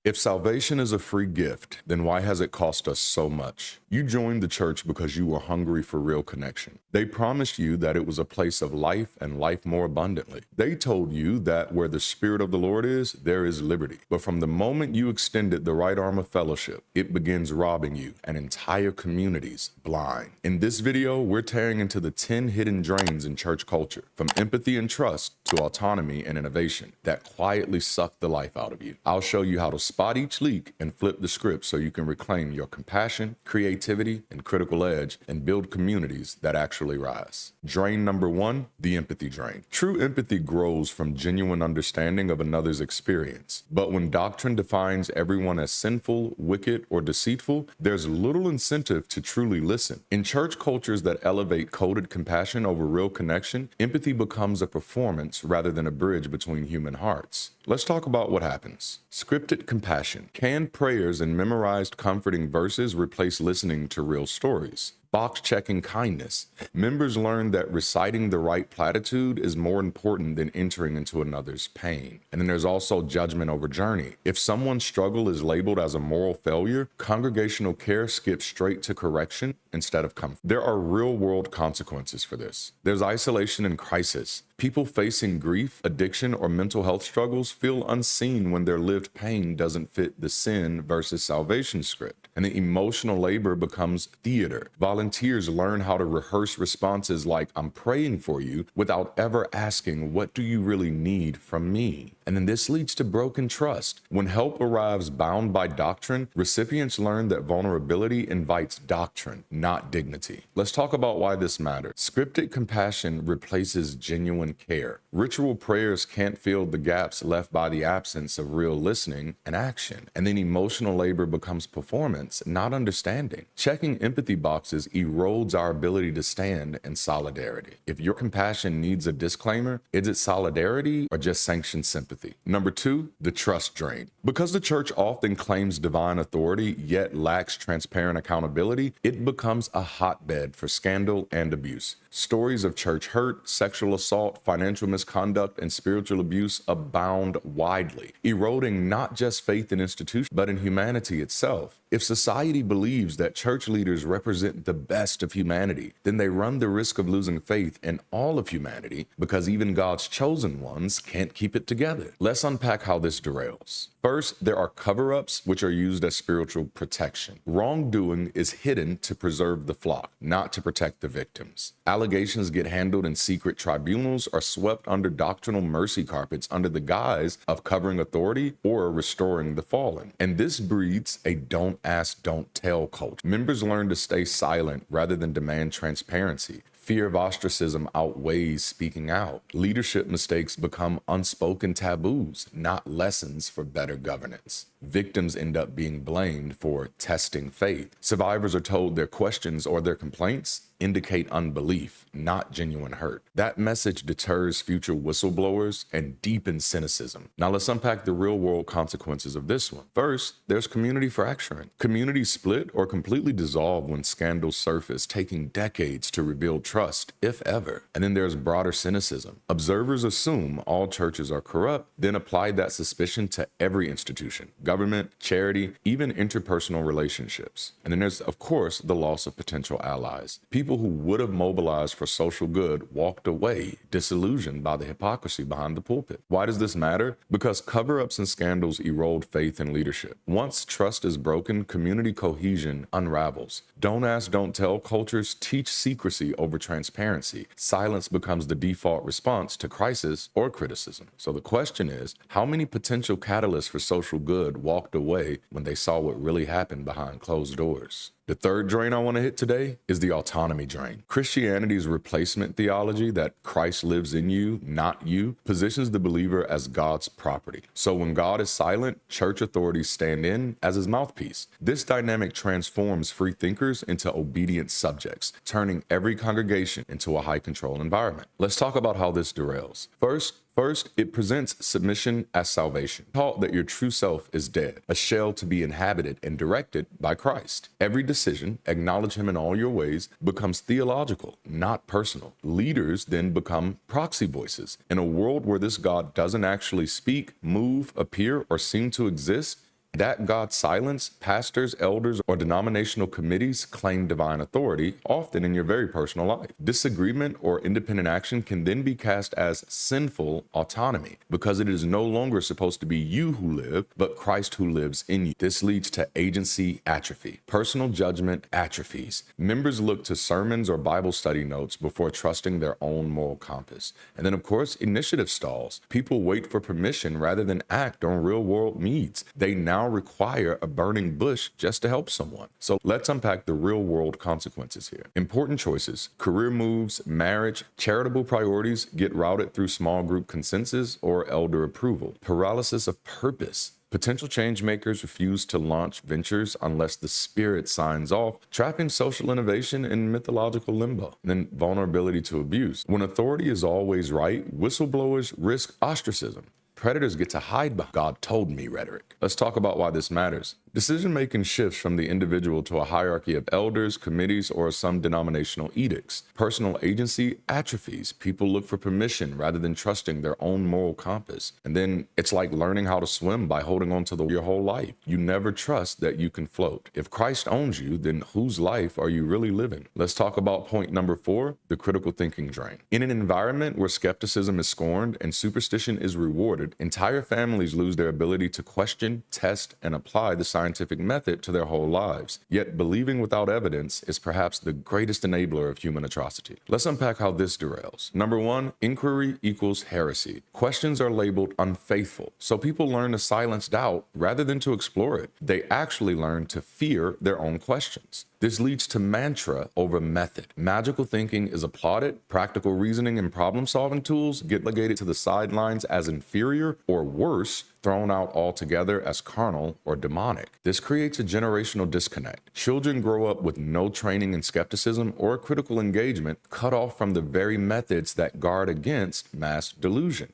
If salvation is a free gift, then why has it cost us so much? You joined the church because you were hungry for real connection. They promised you that it was a place of life and life more abundantly. They told you that where the Spirit of the Lord is, there is liberty. But from the moment you extended the right arm of fellowship, it begins robbing you and entire communities blind. In this video, we're tearing into the 10 hidden drains in church culture, from empathy and trust to autonomy and innovation that quietly suck the life out of you. I'll show you how to spot each leak and flip the script so you can reclaim your compassion, creativity, and critical edge and build communities that actually rise. Drain number 1, the empathy drain. True empathy grows from genuine understanding of another's experience. But when doctrine defines everyone as sinful, wicked, or deceitful, there's little incentive to truly listen. In church cultures that elevate coded compassion over real connection, empathy becomes a performance rather than a bridge between human hearts. Let's talk about what happens. Scripted compassion. Canned prayers and memorized comforting verses replace listening to real stories. Box-checking kindness. Members learn that reciting the right platitude is more important than entering into another's pain. And then there's also judgment over journey. If someone's struggle is labeled as a moral failure, congregational care skips straight to correction instead of comfort. There are real-world consequences for this. There's isolation and crisis. People facing grief, addiction, or mental health struggles feel unseen when their lived pain doesn't fit the sin versus salvation script. And the emotional labor becomes theater. Volunteers learn how to rehearse responses like, "I'm praying for you," without ever asking, "What do you really need from me?" And then this leads to broken trust. When help arrives bound by doctrine, recipients learn that vulnerability invites doctrine, not dignity. Let's talk about why this matters. Scripted compassion replaces genuine care. Ritual prayers can't fill the gaps left by the absence of real listening and action. And then emotional labor becomes performance, not understanding. Checking empathy boxes erodes our ability to stand in solidarity. If your compassion needs a disclaimer, is it solidarity or just sanctioned sympathy? Number 2, the trust drain. Because the church often claims divine authority yet lacks transparent accountability, it becomes a hotbed for scandal and abuse. Stories of church hurt, sexual assault, financial misconduct, and spiritual abuse abound widely, eroding not just faith in institutions, but in humanity itself. If society believes that church leaders represent the best of humanity, then they run the risk of losing faith in all of humanity because even God's chosen ones can't keep it together. Let's unpack how this derails. First, there are cover-ups, which are used as spiritual protection. Wrongdoing is hidden to preserve the flock, not to protect the victims. Allegations get handled in secret tribunals or swept under doctrinal mercy carpets under the guise of covering authority or restoring the fallen. And this breeds a don't ask, don't tell culture. Members learn to stay silent rather than demand transparency. Fear of ostracism outweighs speaking out. Leadership mistakes become unspoken taboos, not lessons for better governance. Victims end up being blamed for testing faith. Survivors are told their questions or their complaints indicate unbelief, not genuine hurt. That message deters future whistleblowers and deepens cynicism. Now let's unpack the real-world consequences of this one. First, there's community fracturing. Communities split or completely dissolve when scandals surface, taking decades to rebuild trust, if ever. And then there's broader cynicism. Observers assume all churches are corrupt, then apply that suspicion to every institution, government, charity, even interpersonal relationships. And then there's, of course, the loss of potential allies. People who would have mobilized for social good walked away, disillusioned by the hypocrisy behind the pulpit. Why does this matter? Because cover-ups and scandals erode faith in leadership. Once trust is broken, community cohesion unravels. Don't ask, don't tell cultures teach secrecy over transparency. Silence becomes the default response to crisis or criticism. So the question is, how many potential catalysts for social good walked away when they saw what really happened behind closed doors? The third drain I want to hit today is the autonomy drain. Christianity's replacement theology that Christ lives in you, not you, positions the believer as God's property. So when God is silent, church authorities stand in as his mouthpiece. This dynamic transforms free thinkers into obedient subjects, turning every congregation into a high control environment. Let's talk about how this derails. First, it presents submission as salvation. Taught that your true self is dead, a shell to be inhabited and directed by Christ. Every decision, acknowledge him in all your ways, becomes theological, not personal. Leaders then become proxy voices. In a world where this God doesn't actually speak, move, appear, or seem to exist, That God's silence, pastors, elders, or denominational committees claim divine authority, often in your very personal life. Disagreement or independent action can then be cast as sinful autonomy because it is no longer supposed to be you who live, but Christ who lives in you. This leads to agency atrophy. Personal judgment atrophies. Members look to sermons or Bible study notes before trusting their own moral compass. And then, of course, initiative stalls. People wait for permission rather than act on real-world needs. They now require a burning bush just to help someone. So let's unpack the real-world consequences here. Important choices, career moves, marriage, charitable priorities get routed through small group consensus or elder approval. Paralysis of purpose. Potential change makers refuse to launch ventures unless the spirit signs off, trapping social innovation in mythological limbo. And then vulnerability to abuse. When authority is always right, whistleblowers risk ostracism. Predators get to hide behind "God told me" rhetoric. Let's talk about why this matters. Decision-making shifts from the individual to a hierarchy of elders, committees, or some denominational edicts. Personal agency atrophies. People look for permission rather than trusting their own moral compass. And then it's like learning how to swim by holding on to your whole life. You never trust that you can float. If Christ owns you, then whose life are you really living? Let's talk about point number 4, the critical thinking drain. In an environment where skepticism is scorned and superstition is rewarded, entire families lose their ability to question, test, and apply the scientific method to their whole lives. Yet believing without evidence is perhaps the greatest enabler of human atrocity. Let's unpack how this derails. Number 1, inquiry equals heresy. Questions are labeled unfaithful, so people learn to silence doubt rather than to explore it. They actually learn to fear their own questions. This leads to mantra over method. Magical thinking is applauded. Practical reasoning and problem-solving tools get relegated to the sidelines as inferior, or worse, thrown out altogether as carnal or demonic. This creates a generational disconnect. Children grow up with no training in skepticism or critical engagement, cut off from the very methods that guard against mass delusion.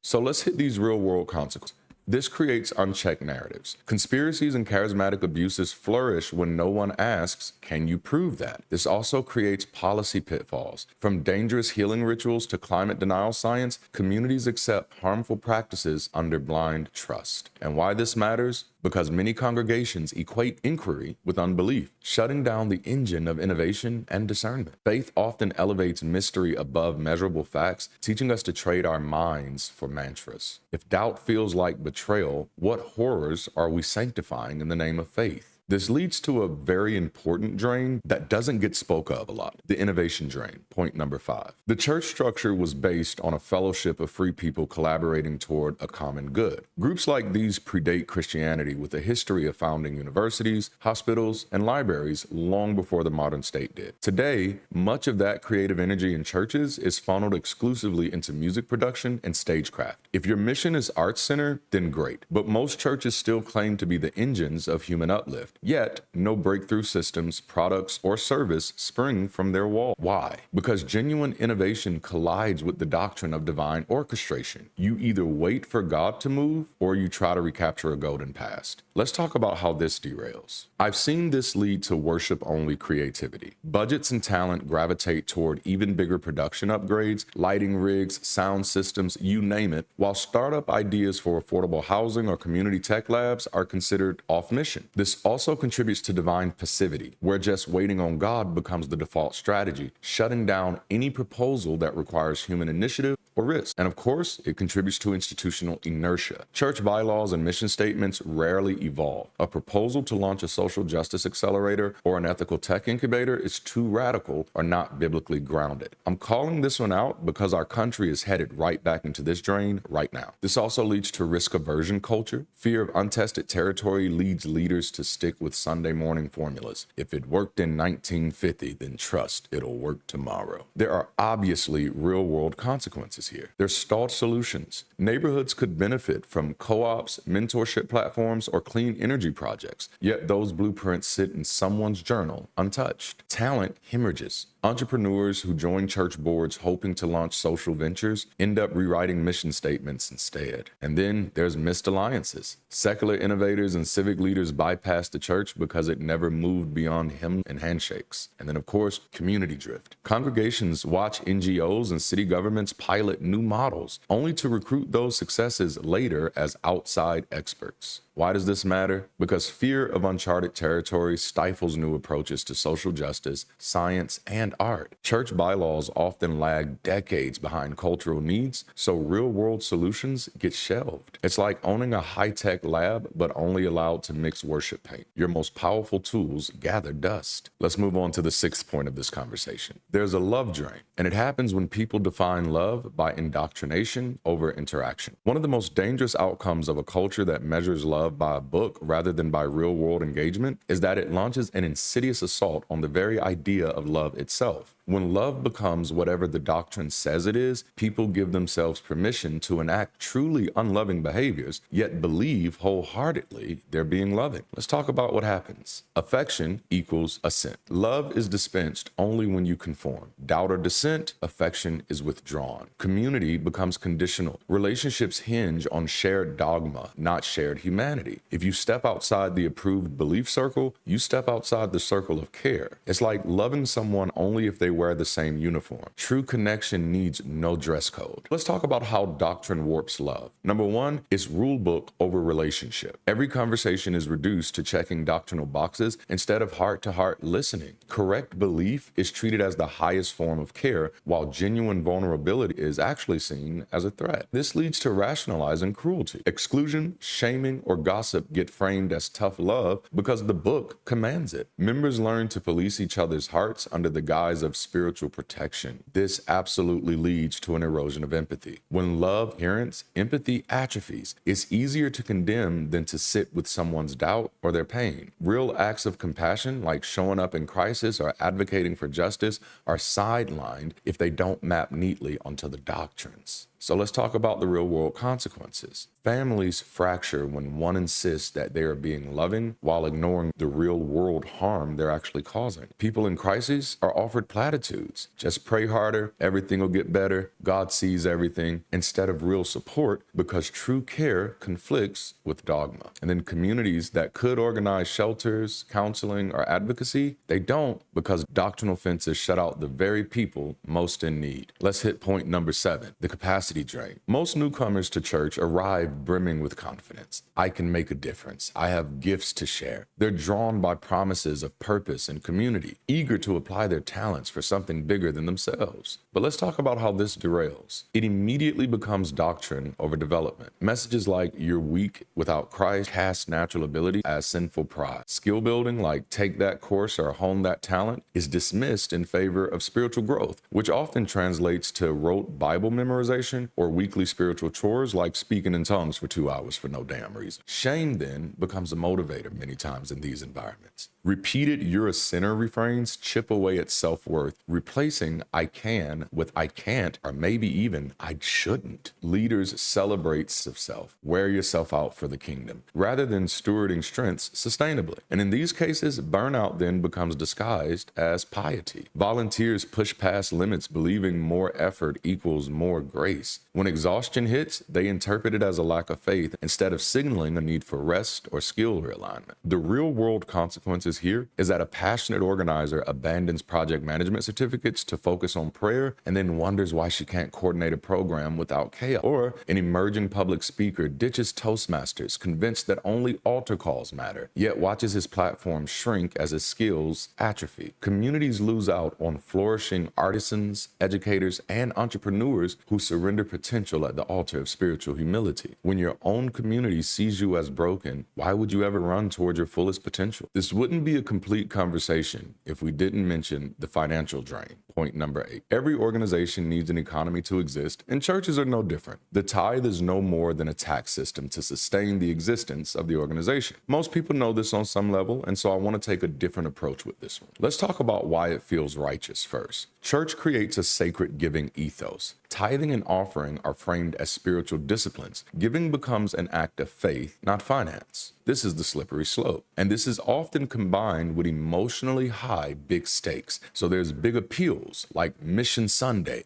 So let's hit these real-world consequences. This creates unchecked narratives. Conspiracies and charismatic abuses flourish when no one asks, can you prove that? This also creates policy pitfalls. From dangerous healing rituals to climate denial science, communities accept harmful practices under blind trust. And why this matters? Because many congregations equate inquiry with unbelief, shutting down the engine of innovation and discernment. Faith often elevates mystery above measurable facts, teaching us to trade our minds for mantras. If doubt feels like betrayal, what horrors are we sanctifying in the name of faith? This leads to a very important drain that doesn't get spoke of a lot, the innovation drain, point number 5. The church structure was based on a fellowship of free people collaborating toward a common good. Groups like these predate Christianity with a history of founding universities, hospitals, and libraries long before the modern state did. Today, much of that creative energy in churches is funneled exclusively into music production and stagecraft. If your mission is arts-centered, then great, but most churches still claim to be the engines of human uplift. Yet, no breakthrough systems, products, or service spring from their wall. Why? Because genuine innovation collides with the doctrine of divine orchestration. You either wait for God to move, or you try to recapture a golden past. Let's talk about how this derails. I've seen this lead to worship-only creativity. Budgets and talent gravitate toward even bigger production upgrades, lighting rigs, sound systems, you name it, while startup ideas for affordable housing or community tech labs are considered off-mission. This also contributes to divine passivity, where just waiting on God becomes the default strategy, shutting down any proposal that requires human initiative or risk. And of course, it contributes to institutional inertia. Church bylaws and mission statements rarely evolve. A proposal to launch a social justice accelerator or an ethical tech incubator is too radical or not biblically grounded. I'm calling this one out because our country is headed right back into this drain right now. This also leads to risk aversion culture. Fear of untested territory leads leaders to stick with Sunday morning formulas. If it worked in 1950, then trust it'll work tomorrow. There are obviously real-world consequences here. There's stalled solutions. Neighborhoods could benefit from co-ops, mentorship platforms, or clean energy projects, yet those blueprints sit in someone's journal untouched. Talent hemorrhages. Entrepreneurs who join church boards hoping to launch social ventures end up rewriting mission statements instead. And then there's missed alliances. Secular innovators and civic leaders bypass the church because it never moved beyond hymns and handshakes. And then, of course, community drift. Congregations watch NGOs and city governments pilot new models, only to recruit those successes later as outside experts. Why does this matter? Because fear of uncharted territory stifles new approaches to social justice, science, and art. Church bylaws often lag decades behind cultural needs, so real-world solutions get shelved. It's like owning a high-tech lab but only allowed to mix worship paint. Your most powerful tools gather dust. Let's move on to the sixth point of this conversation. There's a love drain, and it happens when people define love by indoctrination over interaction. One of the most dangerous outcomes of a culture that measures love by a book rather than by real-world engagement is that it launches an insidious assault on the very idea of love itself. When love becomes whatever the doctrine says it is, people give themselves permission to enact truly unloving behaviors, yet believe wholeheartedly they're being loving. Let's talk about what happens. Affection equals assent. Love is dispensed only when you conform. Doubt or dissent, affection is withdrawn. Community becomes conditional. Relationships hinge on shared dogma, not shared humanity. If you step outside the approved belief circle, you step outside the circle of care. It's like loving someone only if they wear the same uniform. True connection needs no dress code. Let's talk about how doctrine warps love. Number one, it's rule book over relationship. Every conversation is reduced to checking doctrinal boxes instead of heart-to-heart listening. Correct belief is treated as the highest form of care, while genuine vulnerability is actually seen as a threat. This leads to rationalizing cruelty. Exclusion, shaming, or gossip get framed as tough love because the book commands it. Members learn to police each other's hearts under the guise of spiritual protection. This absolutely leads to an erosion of empathy. When love adherence, empathy atrophies. It's easier to condemn than to sit with someone's doubt or their pain. Real acts of compassion, like showing up in crisis or advocating for justice, are sidelined if they don't map neatly onto the doctrines. So let's talk about the real world consequences. Families fracture when one insists that they are being loving while ignoring the real world harm they're actually causing. People in crises are offered platitudes. Just pray harder, everything will get better, God sees everything, instead of real support, because true care conflicts with dogma. And then communities that could organize shelters, counseling, or advocacy, they don't, because doctrinal fences shut out the very people most in need. Let's hit point number 7, the capacity drain. Most newcomers to church arrive brimming with confidence. I can make a difference. I have gifts to share. They're drawn by promises of purpose and community, eager to apply their talents for something bigger than themselves. But let's talk about how this derails. It immediately becomes doctrine over development. Messages like "you're weak without Christ" cast natural ability as sinful pride. Skill building like "take that course or hone that talent" is dismissed in favor of spiritual growth, which often translates to rote Bible memorization or weekly spiritual chores like speaking in tongues for 2 hours for no damn reason. Shame then becomes a motivator many times in these environments. Repeated "you're a sinner" refrains chip away at self-worth, replacing "I can" with "I can't," or maybe even "I shouldn't." Leaders celebrate self, wear yourself out for the kingdom, rather than stewarding strengths sustainably. And in these cases, burnout then becomes disguised as piety. Volunteers push past limits, believing more effort equals more grace. When exhaustion hits, they interpret it as a lack of faith instead of signaling a need for rest or skill realignment. The real-world consequences here is that a passionate organizer abandons project management certificates to focus on prayer and then wonders why she can't coordinate a program without chaos. Or an emerging public speaker ditches Toastmasters, convinced that only altar calls matter, yet watches his platform shrink as his skills atrophy. Communities lose out on flourishing artisans, educators, and entrepreneurs who surrender potential at the altar of spiritual humility. When your own community sees you as broken, why would you ever run toward your fullest potential? This wouldn't be a complete conversation if we didn't mention the financial drain. Point number 8. Every organization needs an economy to exist, and churches are no different. The tithe is no more than a tax system to sustain the existence of the organization. Most people know this on some level, and so I want to take a different approach with this one. Let's talk about why it feels righteous first. Church creates a sacred giving ethos. Tithing and offering are framed as spiritual disciplines. Giving becomes an act of faith, not finance. This is the slippery slope. And this is often combined with emotionally high big stakes. So there's big appeals like Mission Sunday,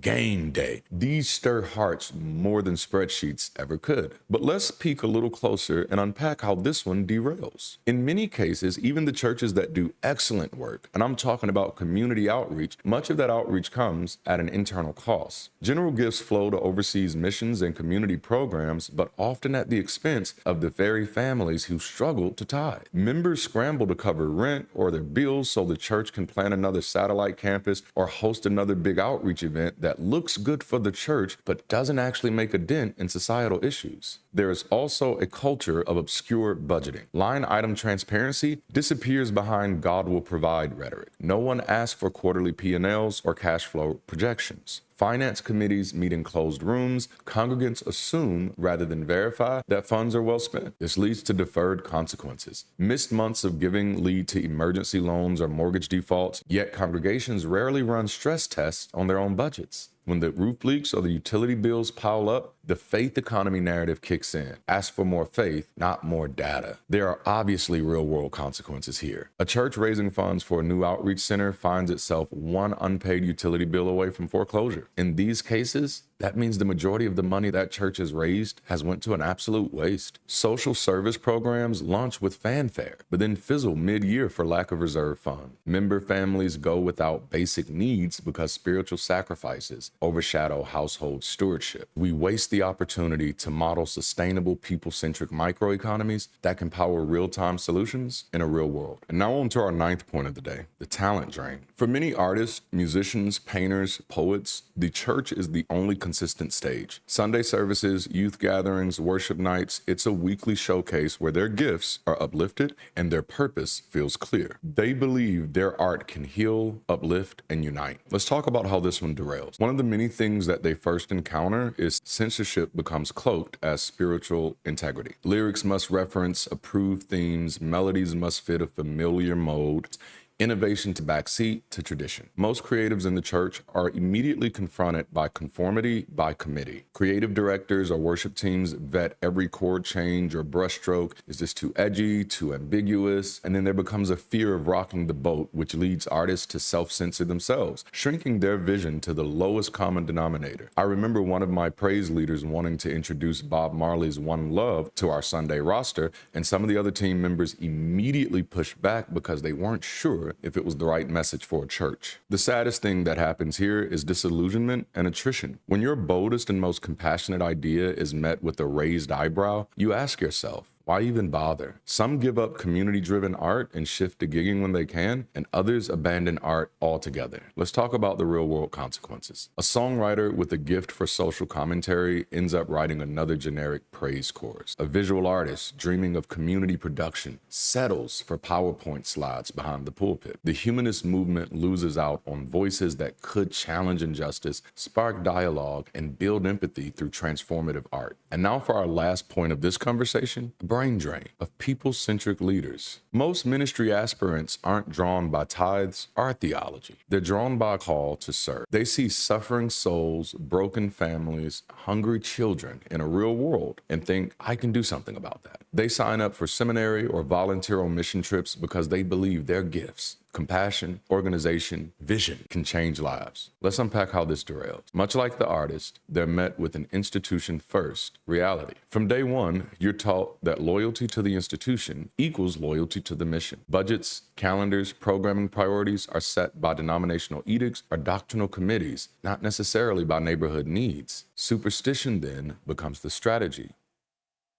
game day. These stir hearts more than spreadsheets ever could. But let's peek a little closer and unpack how this one derails. In many cases, even the churches that do excellent work, and I'm talking about community outreach, much of that outreach comes at an internal cost. General gifts flow to overseas missions and community programs, but often at the expense of the very families who struggle to tithe. Members scramble to cover rent or their bills so the church can plan another satellite campus or host another big outreach event that looks good for the church but doesn't actually make a dent in societal issues. There is also a culture of obscure budgeting. Line item transparency disappears behind God will provide rhetoric. No one asks for quarterly P&Ls or cash flow projections. Finance committees meet in closed rooms. Congregants assume rather than verify that funds are well spent. This leads to deferred consequences. Missed months of giving lead to emergency loans or mortgage defaults, yet congregations rarely run stress tests on their own budgets. When the roof leaks or the utility bills pile up, the faith economy narrative kicks in. Ask for more faith, not more data. There are obviously real-world consequences here. A church raising funds for a new outreach center finds itself one unpaid utility bill away from foreclosure. In these cases, that means the majority of the money that church has raised has went to an absolute waste. Social service programs launch with fanfare, but then fizzle mid-year for lack of reserve fund. Member families go without basic needs because spiritual sacrifices overshadow household stewardship. We waste the opportunity to model sustainable people-centric microeconomies that can power real-time solutions in a real world. And now on to our ninth point of the day, the talent drain. For many artists, musicians, painters, poets, the church is the only consistent stage. Sunday services, youth gatherings, worship nights, it's a weekly showcase where their gifts are uplifted and their purpose feels clear. They believe their art can heal, uplift, and unite. Let's talk about how this one derails. One of the many things that they first encounter is censorship becomes cloaked as spiritual integrity. Lyrics must reference approved themes, melodies must fit a familiar mode, innovation to backseat to tradition. Most creatives in the church are immediately confronted by conformity by committee. Creative directors or worship teams vet every chord change or brushstroke. Is this too edgy, too ambiguous? And then there becomes a fear of rocking the boat, which leads artists to self-censor themselves, shrinking their vision to the lowest common denominator. I remember one of my praise leaders wanting to introduce Bob Marley's One Love to our Sunday roster, and some of the other team members immediately pushed back because they weren't sure if it was the right message for a church. The saddest thing that happens here is disillusionment and attrition. When your boldest and most compassionate idea is met with a raised eyebrow, you ask yourself, why even bother? Some give up community-driven art and shift to gigging when they can, and others abandon art altogether. Let's talk about the real-world consequences. A songwriter with a gift for social commentary ends up writing another generic praise chorus. A visual artist dreaming of community production settles for PowerPoint slides behind the pulpit. The humanist movement loses out on voices that could challenge injustice, spark dialogue, and build empathy through transformative art. And now for our last point of this conversation, brain drain of people-centric leaders. Most ministry aspirants aren't drawn by tithes or theology. They're drawn by a call to serve. They see suffering souls, broken families, hungry children in a real world and think, I can do something about that. They sign up for seminary or volunteer on mission trips because they believe their gifts, compassion, organization, vision can change lives. Let's unpack how this derails. Much like the artist, they're met with an institution-first reality. From day one, you're taught that loyalty to the institution equals loyalty to the mission. Budgets, calendars, programming priorities are set by denominational edicts or doctrinal committees, not necessarily by neighborhood needs. Superstition then becomes the strategy.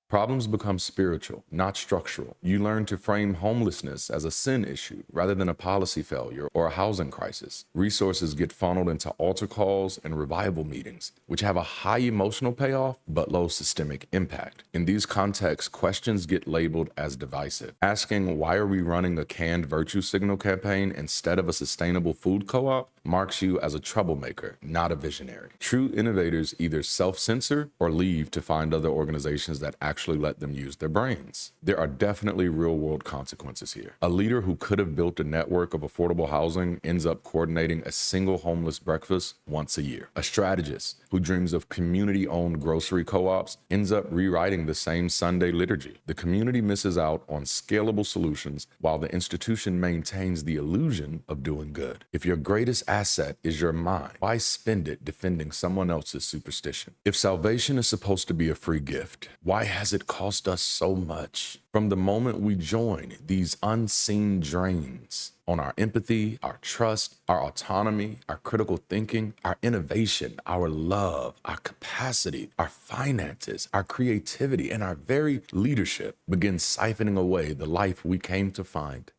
Problems become spiritual, not structural. You learn to frame homelessness as a sin issue rather than a policy failure or a housing crisis. Resources get funneled into altar calls and revival meetings, which have a high emotional payoff but low systemic impact. In these contexts, questions get labeled as divisive. Asking, why are we running a canned virtue signal campaign instead of a sustainable food co-op, marks you as a troublemaker, not a visionary. True innovators either self-censor or leave to find other organizations that actually let them use their brains. There are definitely real-world consequences here. A leader who could have built a network of affordable housing ends up coordinating a single homeless breakfast once a year. A strategist who dreams of community-owned grocery co-ops ends up rewriting the same Sunday liturgy. The community misses out on scalable solutions while the institution maintains the illusion of doing good. If your greatest asset is your mind. Why spend it defending someone else's superstition? If salvation is supposed to be a free gift, why has it cost us so much? From the moment we join these unseen drains on our empathy, our trust, our autonomy, our critical thinking, our innovation, our love, our capacity, our finances, our creativity, and our very leadership begin siphoning away the life we came to find.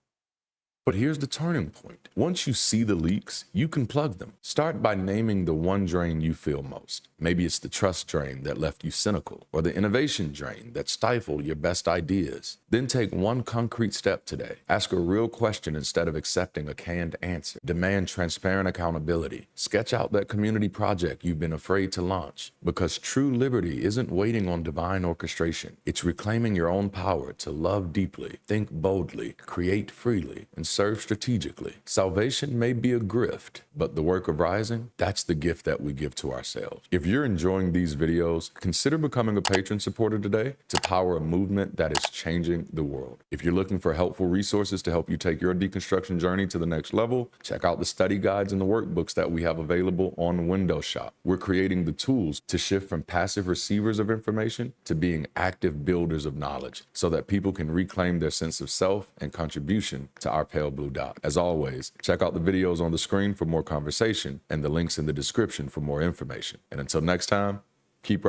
But here's the turning point. Once you see the leaks, you can plug them. Start by naming the one drain you feel most. Maybe it's the trust drain that left you cynical, or the innovation drain that stifled your best ideas. Then take one concrete step today. Ask a real question instead of accepting a canned answer. Demand transparent accountability. Sketch out that community project you've been afraid to launch. Because true liberty isn't waiting on divine orchestration. It's reclaiming your own power to love deeply, think boldly, create freely, and serve strategically. Salvation may be a grift, but the work of rising, that's the gift that we give to ourselves. If you're enjoying these videos, consider becoming a patron supporter today to power a movement that is changing the world. If you're looking for helpful resources to help you take your deconstruction journey to the next level, check out the study guides and the workbooks that we have available on Windows Shop. We're creating the tools to shift from passive receivers of information to being active builders of knowledge so that people can reclaim their sense of self and contribution to our pale blue dot. As always, check out the videos on the screen for more conversation and the links in the description for more information. And until next time, keep